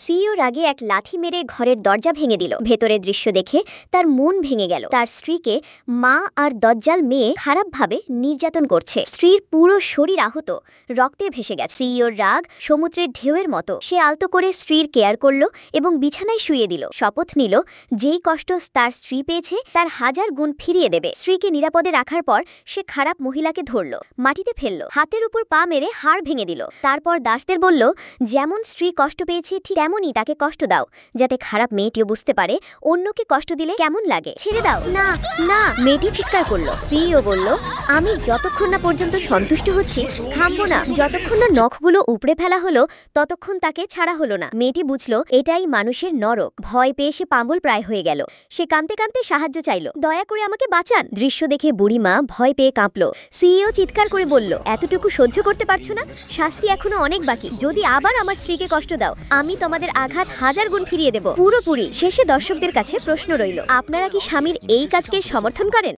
CEO রাগে এক লাথি মেরে ঘরের দরজা ভেঙে দিল। ভেতরের দৃশ্য দেখে তার মন ভেঙে গেল। তার স্ত্রীকে মা আর দজ্জাল মেয়ে খারাপভাবে নির্যাতন করছে। স্ত্রীর পুরো শরীর আহত, রক্তে ভেসে গেছে। সিইওর রাগ সমুদ্রের ঢেউয়ের মতো। সে আলতো করে স্ত্রীর কেয়ার করল এবং বিছানায় শুয়ে দিল। শপথ নিল যেই কষ্ট তার স্ত্রী পেয়েছে তার 1000 গুণ ফিরিয়ে দেবে। স্ত্রীকে নিরাপদে রাখার পর সে খারাপ মহিলাকে ধরল, মাটিতে ফেলল, হাতের উপর পা মেরে হাড় ভেঙে দিল। তারপর দাসদের বলল, যেমন স্ত্রী কষ্ট পেয়েছে ঠিক তেমনই তাকে কষ্ট দাও, যাতে খারাপ মেয়েটিও বুঝতে পারে অন্যকে কষ্ট দিলে কেমন লাগে। ছেড়ে দাও। না না, মেয়েটি চিৎকার করল। সিইও বলল, আমি যতক্ষণ না পর্যন্ত সন্তুষ্ট হচ্ছি থামবো না। যতক্ষণ না নখগুলো উপড়ে ফেলা হলো ততক্ষণ তাকে ছাড়া হলো না। মেয়েটি বুঝলো এটাই মানুষের নরক। ভয় পেয়ে সে পাগল প্রায় হয়ে গেল। সে কাঁদতে কাঁদতে সাহায্য চাইল, দয়া করে আমাকে বাঁচান। দৃশ্য দেখে বুড়িমা ভয় পেয়ে কাঁপল। সিইও চিৎকার করে বলল, এতটুকু সহ্য করতে পারছো না? শাস্তি এখনো অনেক বাকি। যদি আবার আমার স্ত্রীকে কষ্ট দাও আমি তোমাদের আঘাত 1000 গুণ ফিরিয়ে দেব পুরোপুরি। শেষে দর্শকদের কাছে প্রশ্ন রইল, আপনারা কি স্বামীর এই কাজকে সমর্থন করেন?